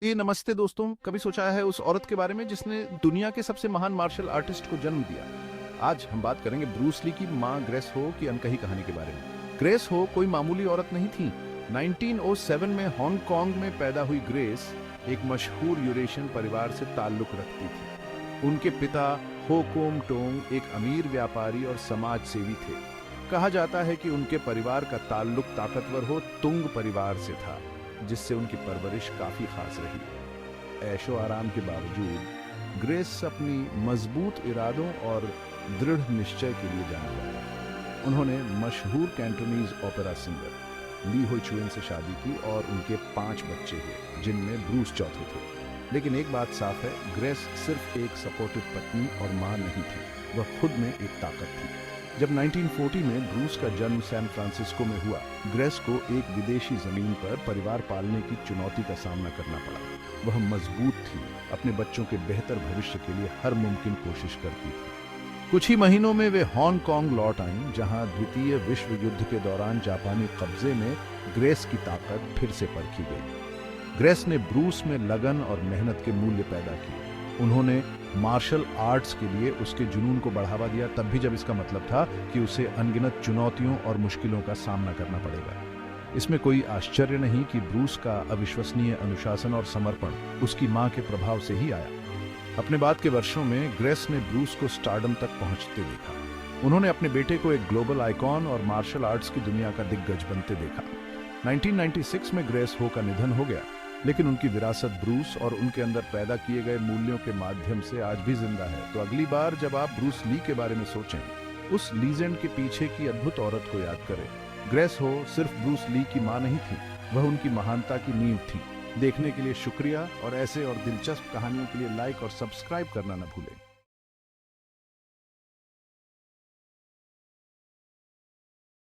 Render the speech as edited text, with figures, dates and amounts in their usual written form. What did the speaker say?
ये नमस्ते दोस्तों, कभी सोचा है उस औरत के बारे में जिसने दुनिया के सबसे महान मार्शल आर्टिस्ट को जन्म दिया। आज हम बात करेंगे ब्रूस ली की मां ग्रेस हो की अनकही कहानी के बारे में। ग्रेस हो कोई मामूली औरत नहीं थी। 1907 में हांगकांग में पैदा हुई ग्रेस एक मशहूर यूरेशियन परिवार से ताल्लुक रखती थी। उनके पिता हो कोम टोंग एक अमीर व्यापारी और समाज सेवी थे। कहा जाता है कि उनके परिवार का ताल्लुक ताकतवर हो तुंग परिवार से था, जिससे उनकी परवरिश काफी खास रही। ऐशो आराम के बावजूद ग्रेस अपनी मजबूत इरादों और दृढ़ निश्चय के लिए जाना जाता। उन्होंने मशहूर कैंटोनीज ओपेरा सिंगर ली हुई चुएन से शादी की और उनके 5 बच्चे हुए, जिनमें ब्रूस चौथे थे। लेकिन एक बात साफ है, ग्रेस सिर्फ एक सपोर्टिव पत्नी और मां नहीं थी, वह खुद में एक ताकत थी। जब 1940 में ब्रूस का जन्म सैन फ्रांसिस्को में हुआ, ग्रेस को एक विदेशी जमीन पर परिवार पालने की चुनौती का सामना करना पड़ा। वह मजबूत थी, अपने बच्चों के बेहतर भविष्य के लिए हर मुमकिन कोशिश करती थी। कुछ ही महीनों में वे हांगकांग लौट आईं, जहां द्वितीय विश्व युद्ध के दौरान जापानी कब्जे में ग्रेस की ताकत फिर से परखी गई। ग्रेस ने ब्रूस में लगन और मेहनत के मूल्य पैदा किए। उन्होंने मार्शल आर्ट्स के लिए उसके जुनून को बढ़ावा दिया, तब भी जब इसका मतलब था कि उसे अनगिनत चुनौतियों और मुश्किलों का सामना करना पड़ेगा। इसमें कोई आश्चर्य नहीं कि ब्रूस का अविश्वसनीय अनुशासन और समर्पण उसकी मां के प्रभाव से ही आया। अपने बाद के वर्षों में ग्रेस ने ब्रूस को स्टारडम तक पहुंचते देखा। उन्होंने अपने बेटे को एक ग्लोबल आइकॉन और मार्शल आर्ट्स की दुनिया का दिग्गज बनते देखा। 1996 में ग्रेस हो का निधन हो गया, लेकिन उनकी विरासत ब्रूस और उनके अंदर पैदा किए गए मूल्यों के माध्यम से आज भी जिंदा है। तो अगली बार जब आप ब्रूस ली के बारे में सोचें, उस लीजेंड के पीछे की अद्भुत औरत को याद करें। ग्रेस हो सिर्फ ब्रूस ली की मां नहीं थी, वह उनकी महानता की नींव थी। देखने के लिए शुक्रिया, और ऐसे और दिलचस्प कहानियों के लिए लाइक और सब्सक्राइब करना न भूलें।